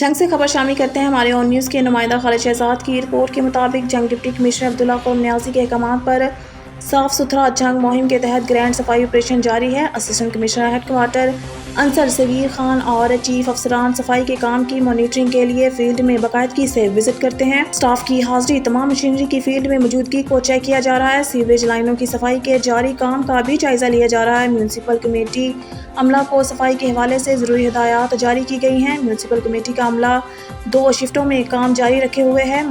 جنگ سے خبر شامل کرتے ہیں ہمارے اون نیوز کے نمائندہ خالد شہزاد کی رپورٹ کے مطابق جنگ ڈپٹی کمشنر عبداللہ قوم نیازی کے احکامات پر صاف ستھرا جنگ مہم کے تحت گرینڈ صفائی آپریشن جاری ہے۔ Assistant commissioner headquarter Ansar Saghir Khan اور چیف افسران صفائی کے کام کی مانیٹرنگ کے لیے فیلڈ میں باقاعدگی سے وزٹ کرتے ہیں۔ سٹاف کی حاضری، تمام مشینری کی فیلڈ میں موجودگی کو چیک کیا جا رہا ہے۔ سیوریج لائنوں کی صفائی کے جاری کام کا بھی جائزہ لیا جا رہا ہے۔ میونسپل کمیٹی عملہ کو صفائی کے حوالے سے ضروری ہدایات جاری کی گئی ہیں۔ میونسپل کمیٹی کا عملہ 2 شفٹوں میں کام جاری رکھے ہوئے ہے۔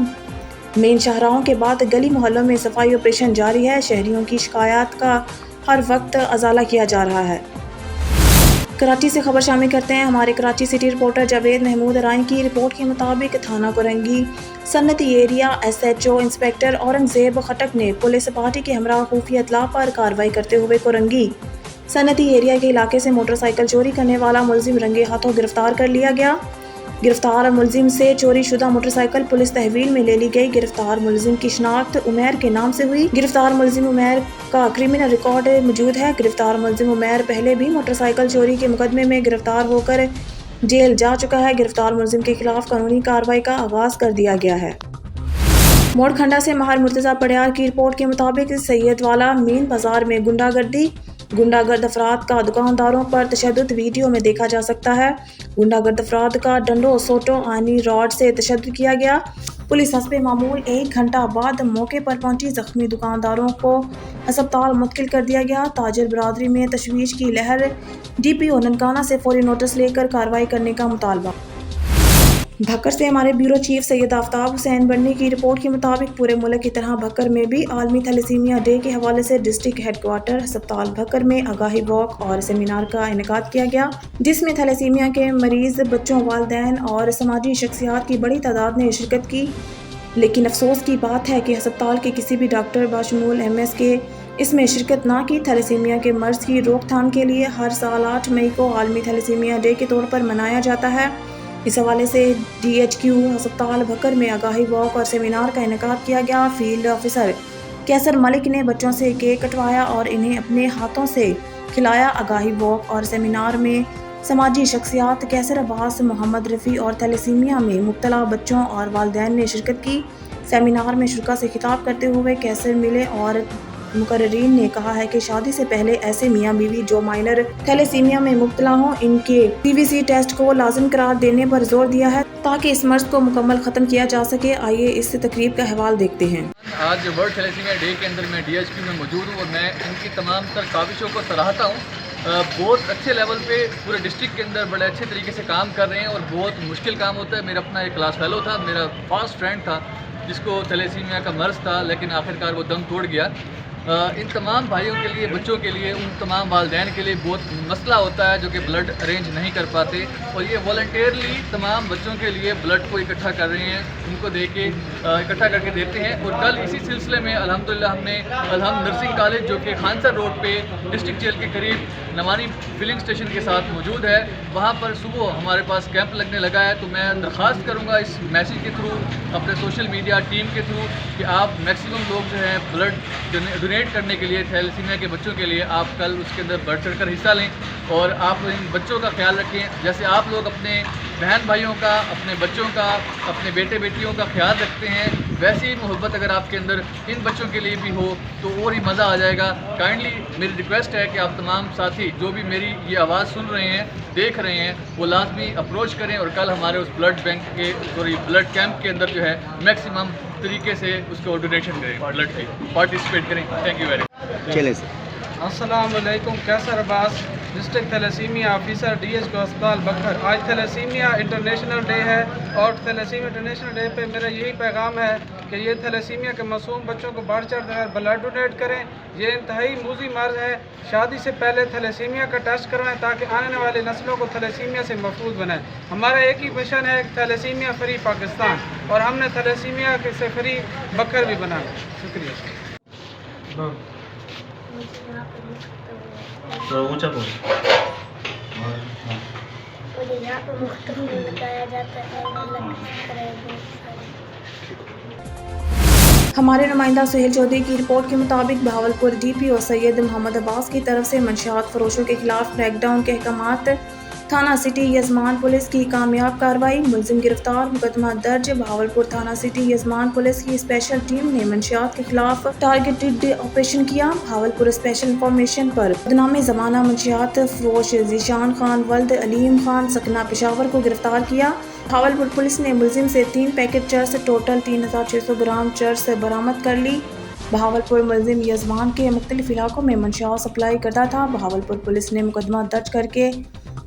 مین شاہراہوں کے بعد گلی محلوں میں صفائی آپریشن جاری ہے۔ شہریوں کی شکایات کا ہر وقت ازالہ کیا جا رہا ہے۔ کراچی سے خبر شامل کرتے ہیں ہمارے کراچی سٹی رپورٹر جاوید محمود رائن کی رپورٹ کے مطابق تھانہ کورنگی صنعتی area SHO inspector Aurangzeb Khattak نے پولیس پارٹی کے ہمراہ خفیہ اطلاع پر کارروائی کرتے ہوئے کورنگی صنعتی ایریا کے علاقے سے موٹر سائیکل چوری کرنے والا ملزم رنگے ہاتھوں گرفتار کر لیا گیا۔ گرفتار ملزم سے چوری شدہ موٹر سائیکل پولیس تحویل میں لے لی گئی۔ گرفتار ملزم کی شناخت عمیر کے نام سے ہوئی۔ گرفتار ملزم عمیر کا کرمنل ریکارڈ موجود ہے۔ گرفتار ملزم عمیر پہلے بھی موٹر سائیکل چوری کے مقدمے میں گرفتار ہو کر جیل جا چکا ہے۔ گرفتار ملزم کے خلاف قانونی کارروائی کا آغاز کر دیا گیا ہے۔ موڑ کھنڈا سے ماہر مرتضیٰ پڑیار کی رپورٹ کے مطابق سید والا مین بازار میں گنڈا گرد افراد کا دکانداروں پر تشدد ویڈیو میں دیکھا جا سکتا ہے۔ گنڈا گرد افراد کا ڈنڈوں سوٹوں آئینی راڈ سے تشدد کیا گیا۔ پولیس حسب معمول 1 گھنٹہ بعد موقع پر پہنچی۔ زخمی دکانداروں کو ہسپتال منتقل کر دیا گیا۔ تاجر برادری میں تشویش کی لہر، DPO ننکانہ سے فوری نوٹس لے کر کارروائی کرنے کا مطالبہ۔ بھکر سے ہمارے بیورو چیف سید آفتاب حسین بننی کی رپورٹ کے مطابق پورے ملک کی طرح بھکر میں بھی عالمی تھیلیسیمیا ڈے کے حوالے سے ڈسٹرکٹ ہیڈ کوارٹر ہسپتال بھکر میں آگاہی واک اور سیمینار کا انعقاد کیا گیا، جس میں تھیلیسیمیا کے مریض بچوں، والدین اور سماجی شخصیات کی بڑی تعداد نے شرکت کی۔ لیکن افسوس کی بات ہے کہ ہسپتال کے کسی بھی ڈاکٹر بشمول MS کے اس میں شرکت نہ کی۔ تھیلیسیمیا کے مرض کی روک تھام کے لیے ہر سال 8 مئی کو عالمی تھیلیسیمیا ڈے کے طور پر منایا جاتا ہے۔ اس حوالے سے DHQ ہسپتال بھکر میں آگاہی واک اور سیمینار کا انعقاد کیا گیا۔ فیلڈ آفیسر کیسر ملک نے بچوں سے کیک کٹوایا اور انہیں اپنے ہاتھوں سے کھلایا۔ آگاہی واک اور سیمینار میں سماجی شخصیات کیسر عباس، محمد رفیع اور تھیلیسیمیا میں مبتلا بچوں اور والدین نے شرکت کی۔ سیمینار میں شرکاء سے خطاب کرتے ہوئے کیسر ملے اور مقررین نے کہا ہے کہ شادی سے پہلے ایسے میاں بیوی جو مائنر تھیلیسیمیا میں مبتلا ہوں، ان کے CVC ٹیسٹ کو لازم قرار دینے پر زور دیا ہے تاکہ اس مرض کو مکمل ختم کیا جا سکے۔ آئیے اس تقریب کا احوال دیکھتے ہیں۔ آج ورلڈ تھیلیسیمیا ڈے کے اندر میں DHQ میں موجود ہوں اور میں ان کی تمام تر کاوشوں کو سراہتا ہوں۔ بہت اچھے لیول پہ پورے ڈسٹرکٹ کے اندر بڑے اچھے طریقے سے کام کر رہے ہیں اور بہت مشکل کام ہوتا ہے۔ میرا اپنا ایک کلاس فیلو تھا، میرا فاسٹ فرینڈ تھا جس کو تھیلیسیمیا کا مرض تھا، لیکن آخرکار وہ دم توڑ گیا۔ ان تمام بھائیوں کے لیے، بچوں کے لیے، ان تمام والدین کے لیے بہت مسئلہ ہوتا ہے جو کہ بلڈ ارینج نہیں کر پاتے، اور یہ والنٹیئرلی تمام بچوں کے لیے بلڈ کو اکٹھا کر رہے ہیں، ان کو دے کے اکٹھا کر کے دیتے ہیں۔ اور کل اسی سلسلے میں الحمدللہ ہم نے الحمد نرسنگ کالج جو کہ خانسر روڈ پہ ڈسٹرکٹ جیل کے قریب نوانی فلنگ اسٹیشن کے ساتھ موجود ہے، وہاں پر صبح ہمارے پاس کیمپ لگنے لگا ہے۔ تو میں درخواست کروں گا اس میسیج کے تھرو، اپنے سوشل میڈیا ٹیم کے تھرو، کہ آپ میکسیمم لوگ جو ہیں بلڈ ڈونیٹ کرنے کے لیے تھیلیسیمیا کے بچوں کے لیے آپ کل اس کے اندر بڑھ چڑھ کر حصہ لیں اور آپ ان بچوں کا خیال رکھیں۔ جیسے آپ لوگ اپنے بہن بھائیوں کا، اپنے بچوں کا، اپنے بیٹے بیٹیوں کا خیال رکھتے ہیں، ویسی ہی محبت اگر آپ کے اندر ان بچوں کے لیے بھی ہو تو اور ہی مزہ آ جائے گا۔ کائنڈلی میری ریکویسٹ ہے کہ آپ تمام ساتھی جو بھی میری یہ آواز سن رہے ہیں، دیکھ رہے ہیں، وہ لازمی اپروچ کریں اور کل ہمارے اس بلڈ بینک کے بلڈ کیمپ کے اندر جو ہے میکسیمم طریقے سے اس کو ڈونیشن کریں، بلڈ کی پارٹیسپیٹ کریں۔ Thank you very much. چلے سر۔ السلام علیکم، کیسر عباس، ڈسٹرکٹ تھیلیسیمیا آفیسر DHQ ہسپتال بکر۔ آج تھیلیسیمیا انٹرنیشنل ڈے ہے اور تھیلیسیمیا انٹرنیشنل ڈے پہ میرا یہی پیغام ہے کہ یہ تھیلیسیمیا کے معصوم بچوں کو بڑھ چڑھ کر بلڈ ڈونیٹ کریں۔ یہ انتہائی موذی مرض ہے، شادی سے پہلے تھیلیسیمیا کا ٹیسٹ کروائیں تاکہ آنے والی نسلوں کو تھیلیسیمیا سے محفوظ بنائیں۔ ہمارا ایک ہی مشن ہے، تھیلیسیمیا فری پاکستان، اور ہم نے تھیلیسیمیا سے فری بکر بھی بنایا۔ شکریہ۔ اونچا بول۔ مجھے یہاں پہ مختلف لگایا جاتا ہے، ہمارے نمائندہ سہیل چودھری کی رپورٹ کے مطابق بہاولپور DPO سید محمد عباس کی طرف سے منشیات فروشوں کے خلاف کریک ڈاؤن کے احکامات थाना सिटी यजमान पुलिस की कामयाब कार्रवाई, मुलजिम गिरफ्तार, मुकदमा दर्ज। भावलपुर थाना सिटी यजमान पुलिस की स्पेशल टीम ने मंशियात के खिलाफ टारगेटेड ऑपरेशन किया। भावलपुर स्पेशल इंफॉर्मेशन पर बदनामी जमाना मंशियात फरोश जीशान खान वल्द अलीम खान सकना पेशावर को गिरफ्तार किया। भावलपुर पुलिस ने मुलजिम से 3 पैकेट चर्स टोटल 3600 ग्राम चर्स बरामद कर ली। भावलपुर मुलजिम यजमान के मुख्तलिफ इलाकों में मंशियात सप्लाई करता था। भावलपुर पुलिस ने मुकदमा दर्ज करके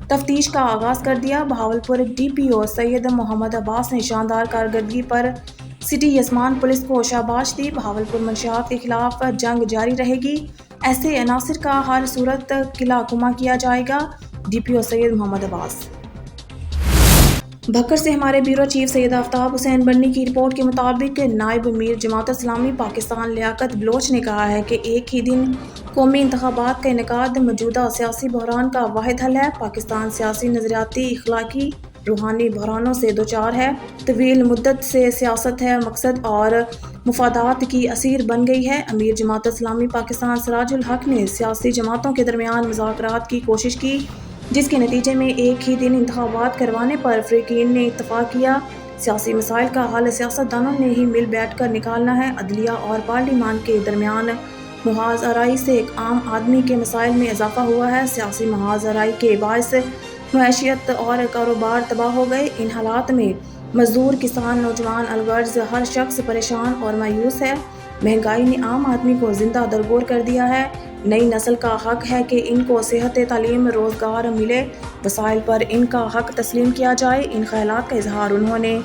तफ्तीश का आगाज़ कर दिया। भावलपुर DPO सैयद मोहम्मद अब्बास ने शानदार कारकर्दगी पर सिटी यजमान पुलिस को शाबाश दी। भावलपुर मंशियात के खिलाफ जंग जारी रहेगी, ऐसे अनासिर का हर सूरत किला कुमा किया जाएगा। DPO सैयद मोहम्मद अब्बास। भक्कर से हमारे ब्यूरो चीफ सैयद आफ्ताब हुसैन बन्नी की रिपोर्ट के मुताबिक नायब अमीर जमात इस्लामी पाकिस्तान लियाकत बलोच ने कहा है कि एक ही दिन कौमी इंतखाबात का इनेकाद मौजूदा सियासी बहरान का वाहिद हल है। पाकिस्तान सियासी नजरियाती इखलाकी रूहानी बहरानों से दोचार है। तवील मुद्दत से सियासत है मकसद और मुफादात की असीर बन गई है। अमीर जमात इस्लामी पाकिस्तान सिराजुल हक ने सियासी जमातों के दरमियान मुज़ाकरात की कोशिश की, जिसके नतीजे में एक ही दिन इंतखाबात करवाने पर फ़रीक़ीन ने इत्तफ़ाक़ किया। सियासी मसाइल का हल सियासतदानों ने ही मिल बैठ कर निकालना है। अदलिया और पार्लिमान के दरमियान मुहाज़ आराई से एक आम आदमी के मसाइल में इजाफा हुआ है। सियासी मुहाज़ आराई के बायस मईशियत और कारोबार तबाह हो गए। इन हालात में मजदूर, किसान, नौजवान, अलगर्ज हर शख्स परेशान और मायूस है। महंगाई ने आम आदमी को जिंदा दरगोर कर दिया है। नई नस्ल का हक है कि इनको सेहत, तालीम, रोज़गार मिले, वसाइल पर इनका हक तस्लीम किया जाए। इन ख्यालात का इजहार उन्होंने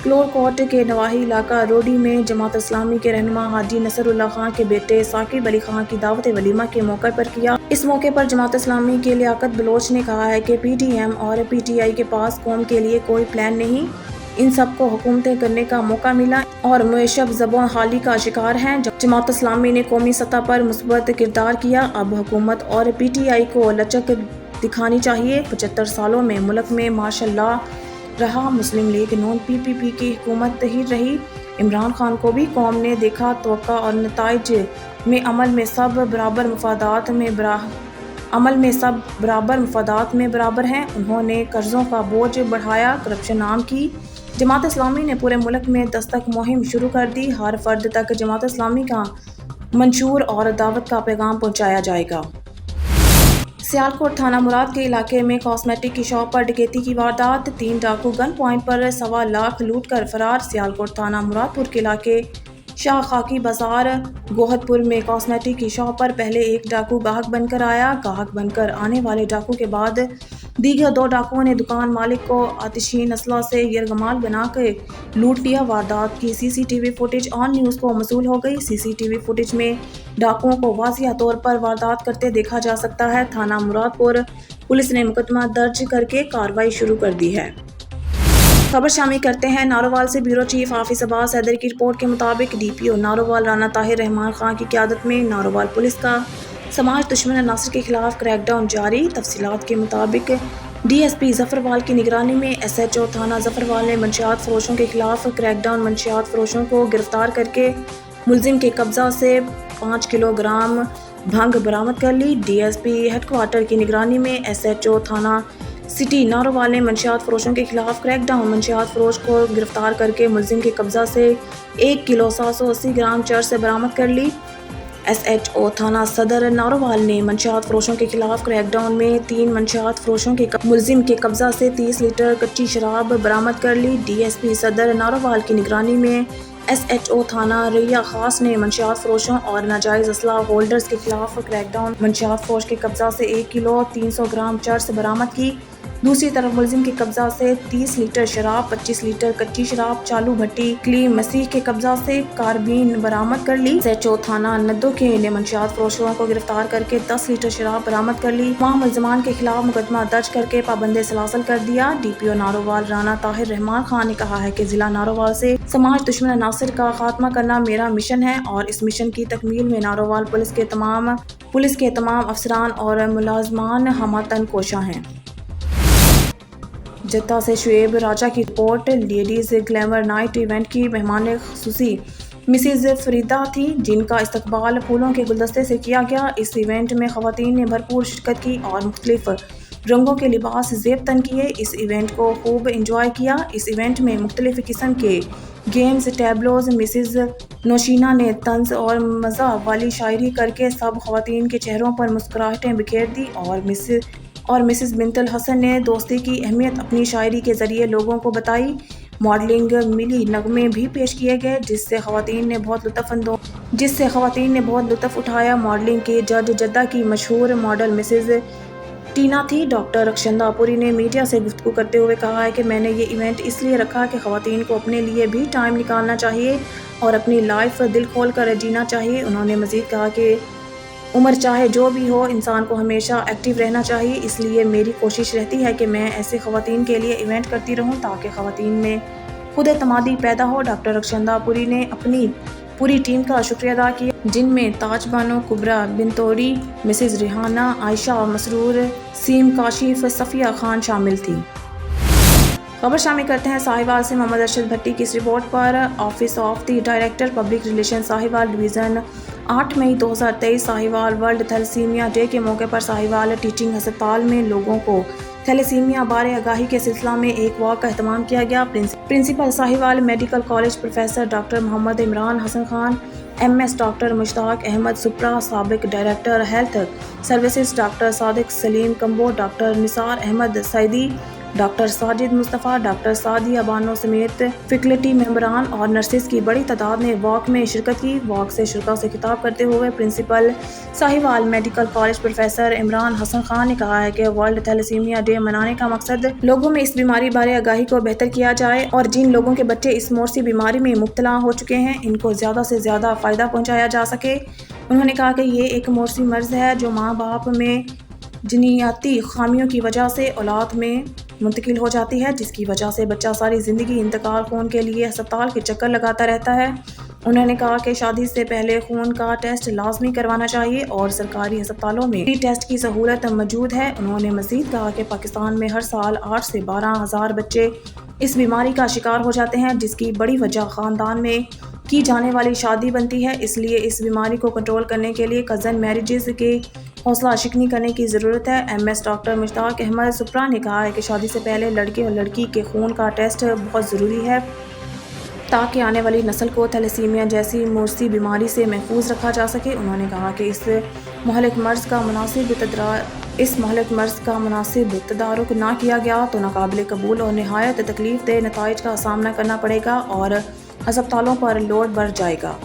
क्लोर कोट के नवाही इलाका रोडी में जमात इस्लामी के रहनुमा हाजी नसरुल्लाह खान के बेटे साकिब अली खान की दावत वलीमा के मौके पर किया। इस मौके पर जमात इस्लामी के लियाकत बलोच ने कहा है कि PTM और PTI के पास कौम के लिए कोई प्लान नहीं, इन सबको हुकूमतें करने का मौका मिला और मुएशब ज़बान हाली का शिकार हैं। जमात इस्लामी ने कौमी सतह पर मुस्बत किरदार किया। अब हुकूमत और PTI को लचक दिखानी चाहिए। 75 सालों में मुल्क में माशाल्लाह रहा। मुस्लिम लीग नून PPP की हुकूमत ही रही। इमरान खान को भी कौम ने देखा। तवक्का और नताइज में अमल में सब बराबर मुफादात में बराबर हैं। उन्होंने कर्ज़ों का बोझ बढ़ाया, करप्शन आम की। जमात इस्लामी ने पूरे मुल्क में दस्तक मुहिम शुरू कर दी। हर फर्द तक जमात इस्लामी का मंशूर और दावत का पैगाम पहुंचाया जाएगा। सियालकोट थाना मुराद के इलाके में कॉस्मेटिक की शॉप पर डकैती की वारदात। 3 डाकू गन पॉइंट पर 1.25 लाख लूट कर फरार। सियालकोट थाना मुरादपुर के इलाके शाह खाकी बाजार गोहदपुर में कॉस्मेटिक की शॉप पर पहले एक डाकू गाहक बनकर आया। गाहक बनकर आने वाले डाकू के बाद दीगर 2 डाकुओं ने दुकान मालिक को आतिशीन असला से यरगमाल बना के लूट लिया। वारदात की CCTV फुटेज ऑन न्यूज़ को मौसूल हो गई। CCTV फुटेज में डाकुओं को वाज़िया तौर पर वारदात करते देखा जा सकता है। थाना मुरादपुर पुलिस ने मुकदमा दर्ज करके कार्रवाई शुरू कर दी है। खबर शामिल करते हैं नारोवाल से। ब्यूरो चीफ हाफिज अब्बास हैदर की रिपोर्ट के मुताबिक DPO नारोवाल राना ताहिर रहमान खान की क़यादत में नारोवाल पुलिस का समाज दुश्मन अनासर के खिलाफ क्रैकडाउन जारी। तफसीलात के मुताबिक DSP जफरवाल की निगरानी में SHO थाना जफरवाल ने मंशियात फरोशों के खिलाफ क्रैकडाउन मंशियात फरोशों को गिरफ्तार करके मुलजिम के कब्जा से 5 किलोग्राम भंग बरामद कर ली। DSP हेडक्वार्टर की निगरानी में SHO थाना सिटी नारोवाल ने मंशियात फरोशों के खिलाफ क्रैकडाउन मंशियात फरोश को गिरफ्तार करके मुलजिम के कब्जा से 1 किलो 780 ग्राम चर्स बरामद कर ली। SHO थाना सदर नारोवाल ने मंशियात फरोशों के खिलाफ क्रैकडाउन में 3 मंशियात फरोशों के मुलजिम के कब्जा से 30 लीटर कच्ची शराब बरामद कर ली। DSP सदर नारोवाल की निगरानी में SHO थाना रैया खास ने मंशियात फरोशों और नाजायज़ असला होल्डर्स के खिलाफ क्रैकडाउन मंशियात फरोश के कब्जा से 1 किलो 300 ग्राम चर्स बरामद की। दूसरी तरफ मुलजिम के कब्जा से 30 लीटर शराब, 25 लीटर कच्ची शराब, चालू भट्टी क्लीम मसीह के कब्जा से कारबीन बरामद कर ली। SHO थाना नद्दो के ने मंशियात फरोशों को गिरफ्तार करके 10 लीटर शराब बरामद कर ली। तमाम मुलजमान के खिलाफ मुकदमा दर्ज करके पाबंदे सलासल कर दिया। DPO नारोवाल राना ताहिर रहमान खान ने कहा है कि जिला नारोवाल से समाज दुश्मन अनासर का खात्मा करना मेरा मिशन है और इस मिशन की तकमील में नारोवाल पुलिस के तमाम अफसरान और मुलाजमान हमतन कोशा हैं। जद्दा से शुएब राजा की report. Ladies glamour night event की मेहमान खुसूसी मिसेज फरीदा थी, जिनका इस्तकबाल फूलों के गुलदस्ते से किया गया। इस इवेंट में ख़वातीन ने भरपूर शिरकत की और मुख्तलिफ रंगों के लिबास ज़ेब तन किए। इस इवेंट को खूब इंजॉय किया। इस इवेंट में मुख्तलिफ़ किस्म के गेम्स, टैबलोज, मिसेज़ नौशीना ने तंज और मज़ा वाली शायरी करके सब ख़वातीन के चेहरों पर मुस्कुराहटें बिखेर दी और मिसेज़ बिंतुल हसन ने दोस्ती की अहमियत अपनी शायरी के ज़रिए लोगों को बताई। मॉडलिंग मिली नगमे भी पेश किए गए जिससे ख़वातीन ने बहुत लुत्फ़ उठाया। मॉडलिंग के जज जद्दा की मशहूर मॉडल मिसेज़ टीना थी। डॉक्टर रक्षंदा पुरी ने मीडिया से गुफ्तगू करते हुए कहा है कि मैंने ये इवेंट इसलिए रखा कि ख़वातीन को अपने लिए भी टाइम निकालना चाहिए और अपनी लाइफ दिल खोल कर जीना चाहिए। उन्होंने मज़ीद कहा कि उम्र चाहे जो भी हो, इंसान को हमेशा एक्टिव रहना चाहिए, इसलिए मेरी कोशिश रहती है कि मैं ऐसे ख़वातीन के लिए इवेंट करती रहूं ताकि ख़वातीन में खुद एतमादी पैदा हो। डॉक्टर रक्षंदा पुरी ने अपनी पूरी टीम का शुक्रिया अदा किया जिनमें ताज बानो, कुबरा बिनतोरी, मिसेज़ रिहाना, आयशा मसरूर, सीम काशिफ, सफ़िया खान शामिल थी। खबर शामिल करते हैं साहिवाल से। मोहम्मद अरशद भट्टी की इस रिपोर्ट पर office of the director public relation Sahiwal division 8 मई 2023 साहिवाल वर्ल्ड थैलेसीमिया डे के मौके पर साहिवाल टीचिंग अस्पताल में लोगों को थैलेसीमिया बारे आगाही के सिलसिला में एक वॉक का एहतमाम किया गया। Principal Sahiwal medical college professor doctor Mohammad Imran Hasan Khan, MS doctor Mushtaq Ahmad Supra, साबिक director health services doctor Sadiq Saleem Kamboh, doctor Nisar Ahmad Saeedi, doctor Sajid Mustafa, doctor Sadia Bano समेत फैकल्टी मेंबरान और नर्सेज की बड़ी तादाद ने वॉक में शिरकत की। वॉक से शुरका से खिताब करते हुए principal Sahiwal medical college professor Imran Hasan Khan ने कहा है कि वर्ल्ड थैलेसीमिया डे मनाने का मकसद लोगों में इस बीमारी बारे आगाही को बेहतर किया जाए और जिन लोगों के बच्चे इस मोर्सी बीमारी में मुब्तला हो चुके हैं इनको ज़्यादा से ज़्यादा फ़ायदा पहुँचाया जा सके। उन्होंने कहा कि ये एक मोर्सी मर्ज़ है जो माँ बाप में जिनियाती खामियों की वजह से औलाद में मुंतकिल हो जाती है, जिसकी वजह से बच्चा सारी ज़िंदगी इंतकाल खून के लिए अस्पताल के चक्कर लगाता रहता है। उन्होंने कहा कि शादी से पहले खून का टेस्ट लाजमी करवाना चाहिए और सरकारी अस्पतालों में फ्री टेस्ट की सहूलत मौजूद है। उन्होंने मज़ीद कहा कि पाकिस्तान में हर साल 8 से 12 हज़ार बच्चे इस बीमारी का शिकार हो जाते हैं जिसकी बड़ी वजह ख़ानदान में की जाने वाली शादी बनती है। इसलिए इस बीमारी को कंट्रोल करने के लिए कज़न मैरिजेस के हौसला शिकनी करने की ज़रूरत है। MS डॉक्टर मुश्ताक अहमद सुप्रा ने कहा है कि शादी से पहले लड़के और लड़की के खून का टेस्ट बहुत ज़रूरी है ताकि आने वाली नस्ल को थैलेसीमिया जैसी मोर्सी बीमारी से महफूज रखा जा सके। उन्होंने कहा कि इस महलिक मर्ज़ का मुनासिब तदारुक ना किया गया तो नाकाबिल कबूल और नहायत तकलीफ़ दह नताइज का सामना करना पड़ेगा और अस्पतालों पर लोड बढ़ जाएगा।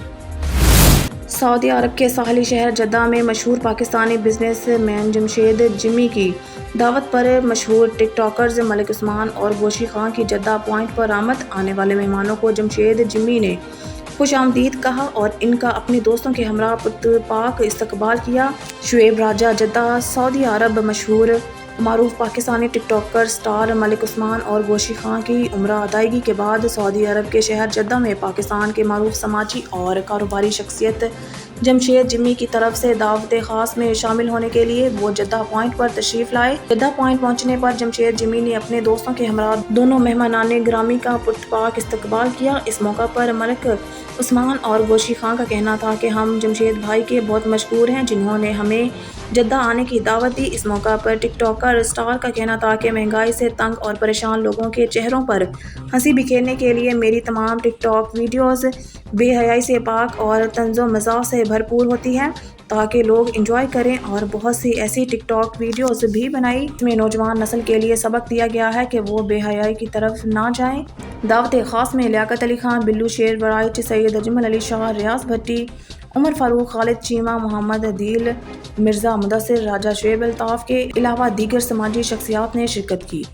सऊदी अरब के साहली शहर जद्दा में मशहूर Pakistani business man Jamshed Jimmy की दावत पर मशहूर टिकटॉकर्स मलिक उस्मान और गोशी खां की जद्दा पॉइंट पर आमद। आने वाले मेहमानों को जमशेद जिमी ने खुश आमदीद कहा और इनका अपने दोस्तों के हमरा पुरतपाक इस्तकबाल किया। शुएब राजा जद्दा सऊदी अरब मशहूर मारूफ पाकिस्तानी टिकटॉकर स्टार मलिक उस्मान और गोशी खां की उम्रा अदायगी के बाद सऊदी अरब के शहर जद्दा में पाकिस्तान के मारूफ समाजी और कारोबारी शख्सियत जमशेद जिमी की तरफ से दावत खास में शामिल होने के लिए वो जद्दा पॉइंट पर तशरीफ़ लाए। जद्दा पॉइंट पहुंचने पर जमशेद जिमी ने अपने दोस्तों के हमरा दोनों मेहमानाने ग्रामी का पुरतपाक इस्तकबाल किया। इस मौका पर मलिक उस्मान और गोशी खां का कहना था कि हम जमशेद भाई के बहुत मशहूर हैं जिन्होंने हमें जद्दा आने की दावत दी। इस मौका पर टिकटॉकर स्टार का कहना था कि महंगाई से तंग और परेशान लोगों के चेहरों पर हंसी बिखेरने के लिए मेरी तमाम टिकटॉक वीडियोस बेहयाई से पाक और तंज़ो मज़ाक से भरपूर होती है ताकि लोग इंजॉय करें और बहुत सी ऐसी टिकटॉक वीडियोस भी बनाई जिसमें नौजवान नस्ल के लिए सबक दिया गया है कि वो बेहयाई की तरफ ना जाएं। दावत खास में लियाकत अली खान, बिल्लू शेर वराइट, सैयद अजमल अली शाह, रियाज भट्टी, उमर फारूक, खालिद चीमा, मोहम्मद अदील, मिर्ज़ा मुदस्सिर, राजा शुएब अल्ताफ़ के अलावा दीगर समाजी शख्सियात ने शिरकत की।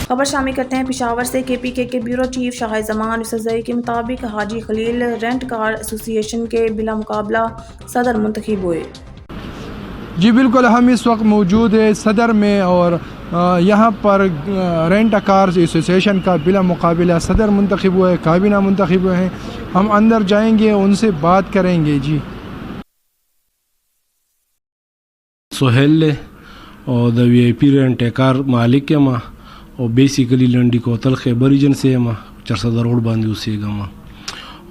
खबर शामिल करते हैं पेशावर से। KPK के ब्यूरो चीफ शाह जमान यूसुफ़ज़ई के मुताबिक हाजी खलील रेंट कार एसोसिएशन के बिला मुकाबला सदर मुंतखब हुए। जी बिल्कुल, हम इस वक्त मौजूद है सदर में और यहाँ पर रेंट कार एसोसिएशन का बिला मुकाबला सदर मुंतखब हुए, काबीना मुंतखब हुए हैं। हम अंदर जाएंगे, उनसे बात करेंगे। जी सोहेल और द VIP रेंट कार मालिक के माँ और बेसिकली लंडी कोतल खैबर रीजन से माँ 400 रोड बांधी उसेगा माँ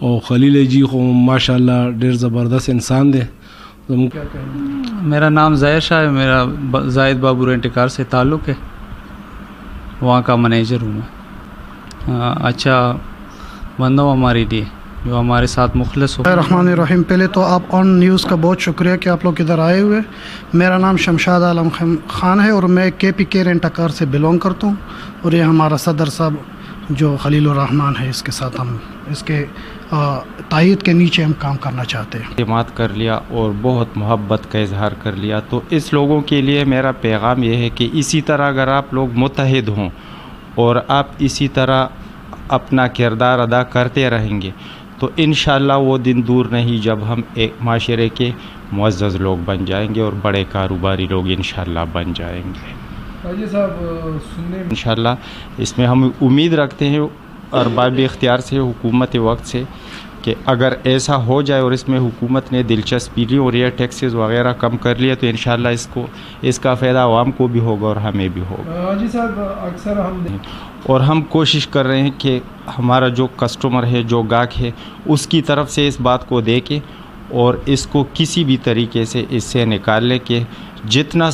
और खलील जी को माशाल्लाह ढेर ज़बरदस्त इंसान दे। तो क्या कहेंगे? मेरा नाम ज़ाहिर शाह है, मेरा जाहिद बाबू रेंट कार से ताल्लुक़ है, वहाँ का मैनेजर हूँ मैं। अच्छा बंदा हो हमारे लिए, जो हमारे साथ मुखलिस हो। रहमान रहीम। पहले तो आप ऑन न्यूज़ का बहुत शुक्रिया कि आप लोग इधर आए हुए। मेरा नाम शमशाद आलम ख़ान है और मैं KPK रेंट कार से बिलोंग करता हूँ, और ये हमारा सदर साहब जो खलीलुर रहमान है, इसके साथ हम इसके तायद के नीचे हम काम करना चाहते हैं। एतमाद कर लिया और बहुत मोहब्बत का इजहार कर लिया। तो इस लोगों के लिए मेरा पैगाम ये है कि इसी तरह अगर आप लोग मुत्तहिद हों और आप इसी तरह अपना किरदार अदा करते रहेंगे तो इंशाअल्लाह वो दिन दूर नहीं जब हम एक माशरे के मुअज़्ज़ज़ लोग बन जाएंगे और बड़े कारोबारी लोग इंशाअल्लाह बन जाएंगे। हाजी साहब सुनने इंशाअल्लाह इसमें हम उम्मीद रखते हैं अरबाब इख्तियार से, हुकूमत वक्त से, कि अगर ऐसा हो जाए और इसमें हुकूमत ने दिलचस्पी ली और ये टैक्सेस वगैरह कम कर लिया तो इंशाअल्लाह इसका फ़ायदा आवाम को भी होगा और हमें भी होगा। हाजी साहब अक्सर हम कोशिश कर रहे हैं कि हमारा जो कस्टमर है, जो गाहक है, उसकी तरफ से इस बात को देखें और इसको किसी भी तरीके से इससे निकाल लें कि जितनी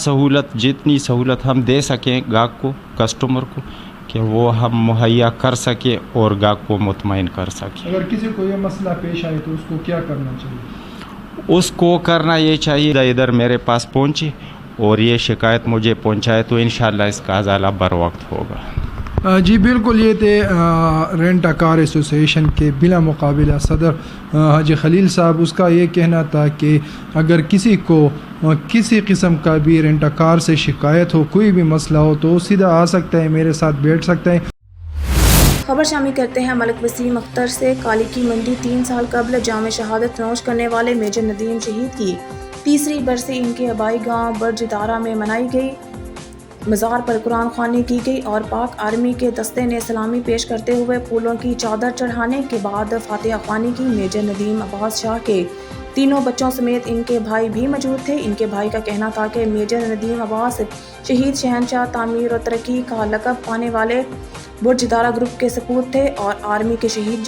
सहूलत हम दे सकें गाहक को, कस्टमर को, कि वो हम मुहैया कर सकें और गाहक को मुतमईन कर सकें। अगर किसी को ये मसला पेश आए तो उसको क्या करना चाहिए? उसको करना ये चाहिए इधर मेरे पास पहुँचे और ये शिकायत मुझे पहुँचाए तो इंशाअल्लाह इसका अज़ाला बर वक्त होगा। जी बिल्कुल, ये थे रेंट अ कार एसोसिएशन के बिला मुकाबिला सदर हाजी खलील साहब। उसका ये कहना था कि अगर किसी को किसी किस्म का भी रेंट अ कार से शिकायत हो, कोई भी मसला हो, तो सीधा आ सकता है, मेरे साथ बैठ सकता है। खबर शामिल करते हैं मलिक वसीम अख्तर से। काली की मंडी 3 साल कबल जाम शहादत नोश करने वाले मेजर नदीम शहीद की तीसरी बरसी इनके आबाई गाँव बर्जदारा में मनाई गई। मज़ार पर कुरान ख़वानी की गई और पाक आर्मी के दस्ते ने सलामी पेश करते हुए फूलों की चादर चढ़ाने के बाद फातिहा ख़वानी की। मेजर नदीम अब्बास शाह के तीनों बच्चों समेत इनके भाई भी मौजूद थे। इनके भाई का कहना था कि मेजर नदीम अब्बास शहीद शहनशाह तामीर और तरक्की का लक़ब पाने वाले बुर्जदारा ग्रुप के सपूत थे और आर्मी के शहीद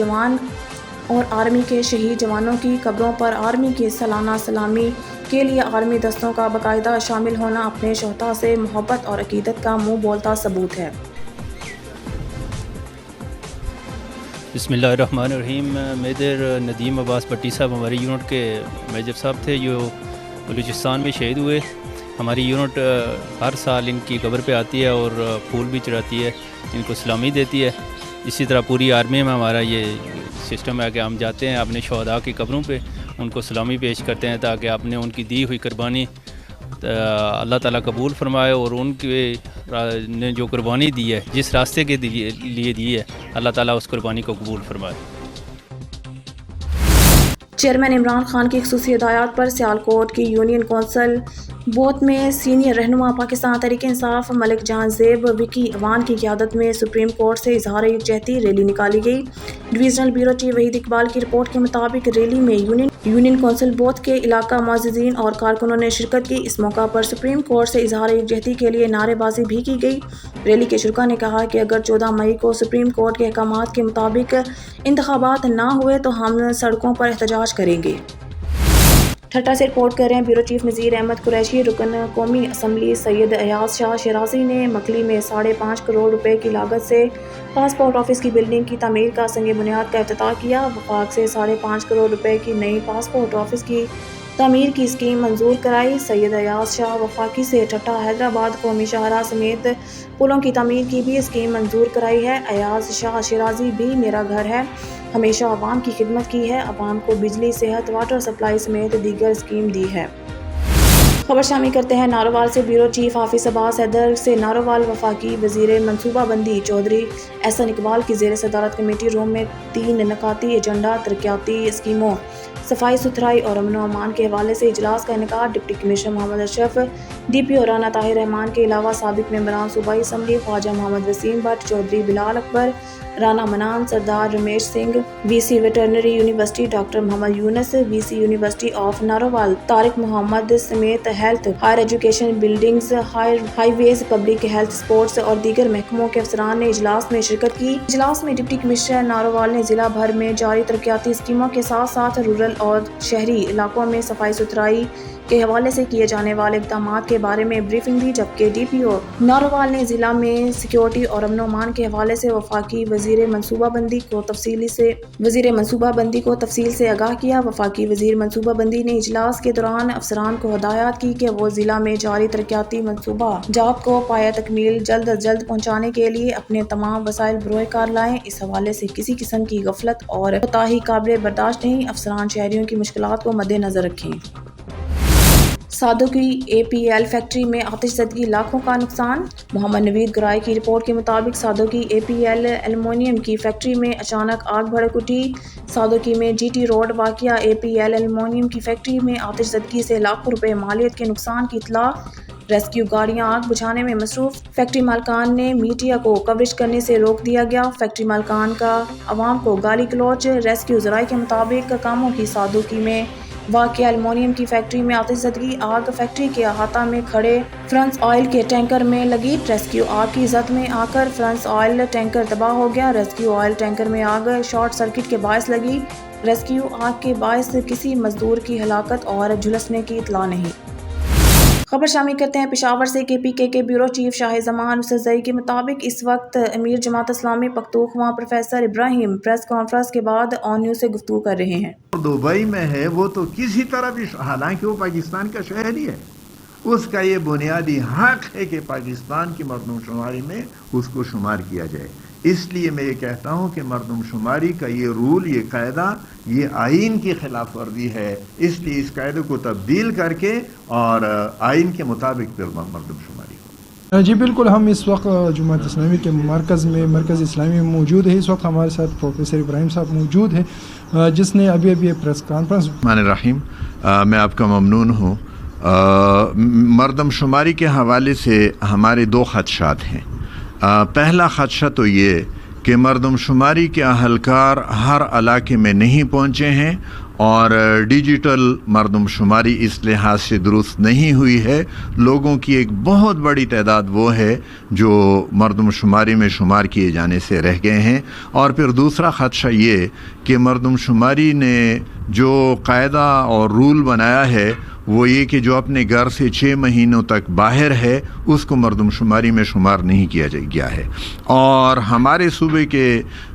जवानों की कब्रों पर आर्मी की सालाना सलामी के लिए आर्मी दस्तों का बाकायदा शामिल होना अपने शोहता से मोहब्बत और अकीदत का मुँह बोलता सबूत है। बिस्मिल्लाहिर्रहमानिर्रहीम। मेजर नदीम अब्बास भट्टी साहब हमारी यूनिट के मेजर साहब थे जो बलूचिस्तान में शहीद हुए। हमारी यूनिट हर साल इनकी कब्र पे आती है और फूल भी चढ़ाती है, इनको सलामी देती है। इसी तरह पूरी आर्मी में हमारा ये सिस्टम है कि हम जाते हैं अपने शहदा की कब्रों पे, उनको सलामी पेश करते हैं ताकि आपने उनकी दी हुई कुर्बानी अल्लाह ताला कबूल फरमाए और उनके ने जो कुर्बानी दी है, जिस रास्ते के लिए दी है, अल्लाह ताला उस कुर्बानी को कबूल फरमाए। चेयरमैन इमरान खान की खुसूसी हिदायत पर सियालकोट की यूनियन कौंसिल बोथ में सीनियर रहनुमा पाकिस्तान तहरीक इंसाफ मलिक जहां ज़ेब विकी अवान की क़यादत में सुप्रीम कोर्ट से इजहार यकजहती रैली निकाली गई। Divisional bureau chief Waheed Iqbal की रिपोर्ट के मुताबिक रैली में यूनियन कौंसिल बोथ के इलाका मुअज़्ज़िज़ीन और कारकुनों ने शिरकत की। इस मौका पर सुप्रीम कोर्ट से इजहार यकजहती के लिए नारेबाजी भी की गई। रैली के शुरा ने कहा कि अगर 14 मई को सुप्रीम कोर्ट के अहकामात के मुताबिक इंतखाबात ना हुए तो हम सड़कों पर एहतजाज करेंगे। ठट्टा से रिपोर्ट कर रहे हैं ब्यूरो चीफ नज़ीर अहमद कुरैशी। रुकन कौमी असम्बली सैयद अयाज शाह शिराजी ने मकली में 5.5 करोड़ रुपए की लागत से पासपोर्ट ऑफिस की बिल्डिंग की तमीर का संग बुनियाद का इफ्तिताह किया। वफाक से 5.5 करोड़ रुपए की नई पासपोर्ट ऑफिस की तमीर की स्कीम मंजूर कराई। सैयद अयाज शाह वफाकी से ठट्टा हैदराबाद कौमी शाहरा समेत पुलों की तमीर की भी स्कीम मंजूर कराई है। अयाज शाह शिराजी भी मेरा घर है, हमेशा आवाम की खिदमत की है, आवाम को बिजली, सेहत, वाटर सप्लाई समेत दीगर स्कीम दी है। खबर शामिल करते हैं नारोवाल से। ब्यूरो चीफ हाफिज अब्बास हैदर से नारोवाल वफाकी वजीर मनसूबाबंदी चौधरी एहसन इकबाल की ज़ेर सदारत कमेटी रूम में 3 नकाती एजेंडा तरक्याती स्कीमों, सफाई सुथराई और अमन अमान के हवाले से इजलास का इनेकाद। Deputy commissioner Mohammad Ashraf, DPO Rana Tahir Rehman के अलावा साबिक मेंबरान सूबाई assembly Khawaja Mohammad Waseem Bhatt, Chaudhry Bilal Akbar, Rana Manan, Sardar Ramesh Singh, VC veterinary university doctor Mohammad Younis, VC university of Narowal Tariq Mohammad समेत health, higher education, buildings, highways, public health, sports और दीगर महकमों के अफसरान ने इजलास में शिरकत की। इजलास में डिप्टी कमिश्नर नारोवाल ने जिला भर में जारी तरक्याती स्कीमों के साथ साथ रूरल और शहरी इलाकों में सफाई सुथराई کے حوالے سے کیے جانے والے اقدامات کے بارے میں بریفنگ دی، جبکہ ڈی پی او ناروال نے ضلع میں سیکیورٹی اور امن و امان کے حوالے سے وفاقی وزیر منصوبہ بندی کو تفصیل سے آگاہ کیا۔ وفاقی وزیر منصوبہ بندی نے اجلاس کے دوران افسران کو ہدایت کی کہ وہ ضلع میں جاری ترقیاتی منصوبہ جات کو پایہ تکمیل جلد از جلد پہنچانے کے لیے اپنے تمام وسائل بروئے کار لائیں۔ اس حوالے سے کسی قسم کی غفلت اور کوتاہی قابل برداشت نہیں۔ افسران شہریوں کی مشکلات کو مد نظر رکھیں۔ سادھو کی اے پی ایل فیکٹری میں آتش زدگی، لاکھوں کا نقصان۔ محمد نوید گرائے کی رپورٹ کے مطابق سادھو کی اے پی ایل ایلومینیم کی فیکٹری میں اچانک آگ بھڑک اٹھی۔ سادھوکی میں جی ٹی روڈ واقع اے پی ایل ایلومینیم کی فیکٹری میں آتش زدگی سے لاکھوں روپے مالیت کے نقصان کی اطلاع۔ ریسکیو گاڑیاں آگ بجھانے میں مصروف۔ فیکٹری مالکان نے میڈیا کو کوریج کرنے سے روک دیا گیا۔ فیکٹری مالکان کا عوام کو گالی گلوچ۔ ریسکیو ذرائع کے مطابق کاموں کی سادھوکی میں واقع ایلومینیم کی فیکٹری میں آتش زدگی، آگ فیکٹری کے احاطہ میں کھڑے فرنس آئل کے ٹینکر میں لگی۔ ریسکیو آگ کی زد میں آ کر فرنس آئل ٹینکر تباہ ہو گیا۔ ریسکیو آئل ٹینکر میں آگ شارٹ سرکٹ کے باعث لگی۔ ریسکیو آگ کے باعث کسی مزدور کی ہلاکت اور جھلسنے کی اطلاع نہیں۔ خبر شامل کرتے ہیں پشاور سے۔ کے پی کے بیورو چیف شاہ زمان یوسفزئی کے مطابق اس وقت امیر جماعت اسلامی پختونخوا پروفیسر ابراہیم پریس کانفرنس کے بعد آن نیوز سے گفتگو کر رہے ہیں۔ دبئی میں ہے وہ تو کسی طرح بھی، حالانکہ وہ پاکستان کا شہری ہے، اس کا یہ بنیادی حق ہے کہ پاکستان کی مردم شماری میں اس کو شمار کیا جائے۔ اس لیے میں یہ کہتا ہوں کہ مردم شماری کا یہ رول، یہ قاعدہ، یہ آئین کی خلاف ورزی ہے۔ اس لیے اس قاعدے کو تبدیل کر کے اور آئین کے مطابق پھر مردم شماری ہو۔ جی بالکل، ہم اس وقت جماعت اسلامی کے مرکز اسلامی میں موجود ہے۔ اس وقت ہمارے ساتھ پروفیسر ابراہیم صاحب موجود ہیں، جس نے ابھی پریس کانفرنس۔ الرحمن الرحیم، میں آپ کا ممنون ہوں۔ مردم شماری کے حوالے سے ہمارے دو خدشات ہیں۔ پہلا خدشہ تو یہ کہ مردم شماری کے اہلکار ہر علاقے میں نہیں پہنچے ہیں اور ڈیجیٹل مردم شماری اس لحاظ سے درست نہیں ہوئی ہے۔ لوگوں کی ایک بہت بڑی تعداد وہ ہے جو مردم شماری میں شمار کیے جانے سے رہ گئے ہیں۔ اور پھر دوسرا خدشہ یہ کہ مردم شماری نے جو قاعدہ اور رول بنایا ہے وہ یہ کہ جو اپنے گھر سے 6 مہینوں تک باہر ہے اس کو مردم شماری میں شمار نہیں کیا گیا ہے۔ اور ہمارے صوبے کے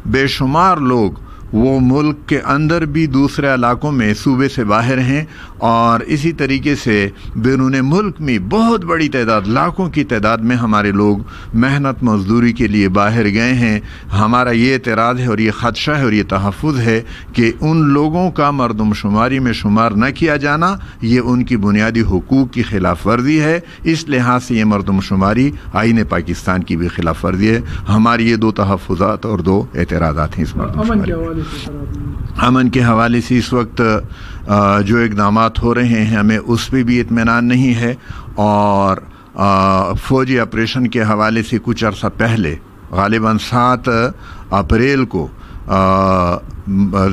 بے شمار لوگ وہ ملک کے اندر بھی دوسرے علاقوں میں صوبے سے باہر ہیں، اور اسی طریقے سے بیرون ملک میں بہت بڑی تعداد، لاکھوں کی تعداد میں ہمارے لوگ محنت مزدوری کے لیے باہر گئے ہیں۔ ہمارا یہ اعتراض ہے اور یہ خدشہ ہے اور یہ تحفظ ہے کہ ان لوگوں کا مردم شماری میں شمار نہ کیا جانا یہ ان کی بنیادی حقوق کی خلاف ورزی ہے۔ اس لحاظ سے یہ مردم شماری آئین پاکستان کی بھی خلاف ورزی ہے۔ ہماری یہ دو تحفظات اور دو اعتراضات ہیں اس مردم شماری میں۔ امن کے حوالے سے اس وقت جو اقدامات ہو رہے ہیں ہمیں اس پہ بھی اطمینان نہیں ہے، اور فوجی آپریشن کے حوالے سے کچھ عرصہ پہلے غالباً 7 اپریل کو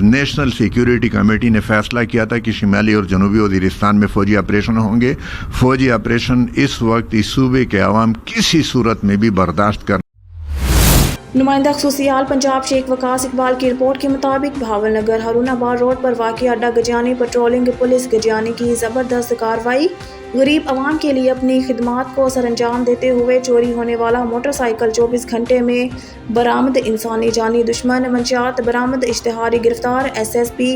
نیشنل سیکیورٹی کمیٹی نے فیصلہ کیا تھا کہ شمالی اور جنوبی وزیرستان میں فوجی آپریشن ہوں گے۔ فوجی آپریشن اس وقت اس صوبے کے عوام کسی صورت میں بھی برداشت کر۔ نمائندہ خصوصیال پنجاب شیخ وقاص اقبال کی رپورٹ کے مطابق بھاول نگر ہارون آباد روڈ پر واقع اڈہ گجانی پیٹرولنگ پولیس گجانی کی زبردست کارروائی۔ غریب عوام کے لیے اپنی خدمات کو سر انجام دیتے ہوئے چوری ہونے والا موٹر سائیکل 24 گھنٹے میں برآمد، انسانی جانی دشمن منشیات برآمد، اشتہاری گرفتار۔ SSP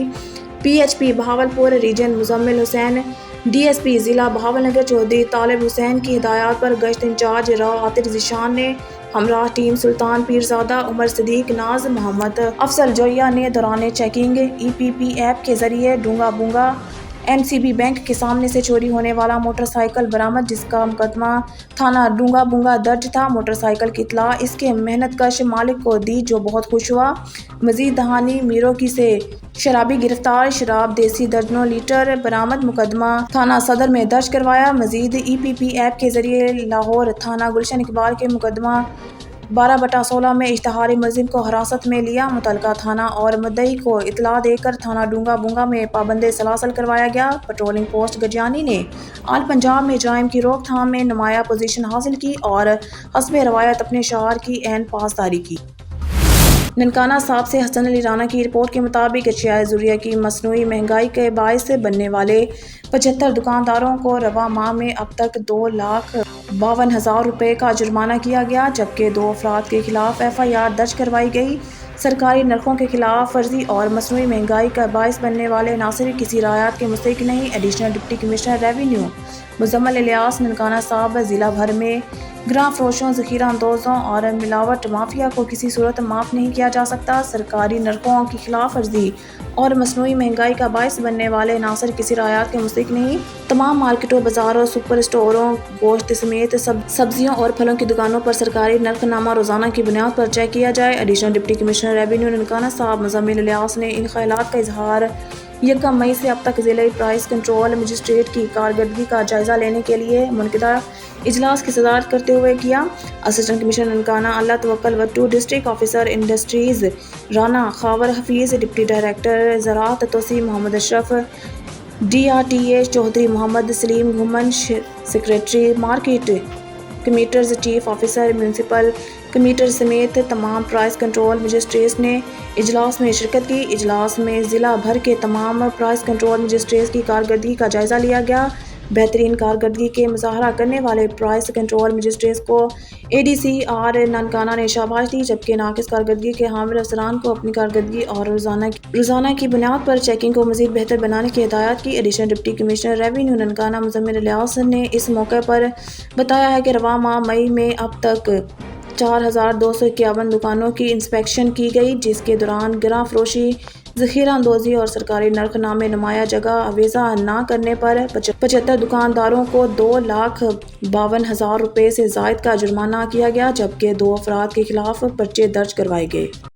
PHP Bahawalpur region Muzammil Hussain, DSP ضلع بہاول نگر چودھری طالب حسین کی ہدایات پر گشت انچارج راؤ عاطر ذیشان نے ہمراہ ٹیم سلطان پیرزادہ، عمر صدیق، ناز محمد افضل جویا نے دوران چیکنگ EPP ایپ کے ذریعے ڈونگا بونگا MCB بینک کے سامنے سے چوری ہونے والا موٹر سائیکل برآمد، جس کا مقدمہ تھانہ ڈونگا بونگا درج تھا۔ موٹر سائیکل کی اطلاع اس کے محنت کش مالک کو دی جو بہت خوش ہوا۔ مزید دہانی میروکی سے شرابی گرفتار، شراب دیسی درجنوں لیٹر برآمد، مقدمہ تھانہ صدر میں درج کروایا۔ مزید EPP ایپ کے ذریعے لاہور تھانہ گلشن اقبال کے مقدمہ 12/16 میں اشتہاری ملزم کو حراست میں لیا۔ متعلقہ تھانہ اور مدعی کو اطلاع دے کر تھانہ ڈونگا بونگا میں پابند سلاسل کروایا گیا۔ پیٹرولنگ پوسٹ گجانی نے آل پنجاب میں جرائم کی روک تھام میں نمایاں پوزیشن حاصل کی اور حسب روایت اپنے شعار کی عین پاسداری کی۔ ननकाना साहब से हसन अली राना की रिपोर्ट के मुताबिक अशियाए ज़रूरिया की मसनूई महंगाई के बायस से बनने वाले 75 दुकानदारों को रवा माह में अब तक 2,52,000 रुपये का जुर्माना किया गया, जबकि 2 अफराद के खिलाफ FIR दर्ज करवाई गई। सरकारी नरखों के खिलाफ वर्जी और मसनूई महंगाई का बायस बनने वाले ना सिर्फ किसी रायत के मुस्तहिक नहीं, additional deputy commissioner revenue Muzammil Ilyas Nankana साहब ज़िला भर में ग्रां फरोशों, ज़ख़ीरा अंदोज़ों और मिलावट माफिया को किसी सूरत माफ़ नहीं किया जा सकता। सरकारी नरखों की खिलाफ वर्जी और मसनूई महंगाई का बायस बनने वाले ना सिर्फ किसी रायत के मुस्तहिक नहीं, तमाम मार्केटों, बाज़ारों, सुपर स्टोरों, गोश्त समेत सब्जियों और फलों की दुकानों पर सरकारी नरखनामा रोज़ाना की बुनियाद पर चेक किया जाए। Additional deputy commissioner revenue Nankana साहब मुजम्मिल इलियास ने इन ख्यालात का इजहार 1 मई से अब तक ज़िले प्राइस कंट्रोल मजिस्ट्रेट की कारकर्दगी का जायज़ा लेने के लिए मुनक़िदा इजलास की सदारत करते हुए किया। Assistant commissioner Nankana Allah Tawakkal Wattoo, district officer industries Rana Khawar Hafeez, deputy director ज़राअत तोसीम Mohammad Ashraf, DRTA Chaudhry Mohammad Saleem Ghuman, secretary market committees, chief officer municipal committee समेत तमाम प्राइस कंट्रोल मजिस्ट्रेट्स ने इजलास में शिरकत की। इजलास में ज़िला भर के तमाम प्राइस कंट्रोल मजिस्ट्रेट्स की कारकर्दगी का जायज़ा लिया गया। बेहतरीन कारकर्दगी के मुजाहरा करने वाले प्राइस कंट्रोल मजिस्ट्रेट्स को ADCR ननकाना ने शाबाश दी, जबकि नाकिस कारकर्दगी के हामिल अफसरान को अपनी कारकर्दगी और रोज़ाना की बुनियाद पर चेकिंग को मज़ीद बेहतर बनाने की हिदायत की। Additional deputy commissioner revenue Nankana Muzammil Ilyas ने इस मौके पर बताया है कि रवा माह मई में अब तक 4,251 दुकानों की इंस्पेक्शन की गई, जिसके दौरान गिरां फरोशी, ज़ख़ीरा अंदोज़ी और सरकारी नरखनामे नुमाया जगह अवेज़ा न करने पर 75 दुकानदारों को 2,52,000 रुपये से ज़ायद का जुर्माना किया गया, जबकि 2 अफराद के खिलाफ पर्चे दर्ज करवाए गए।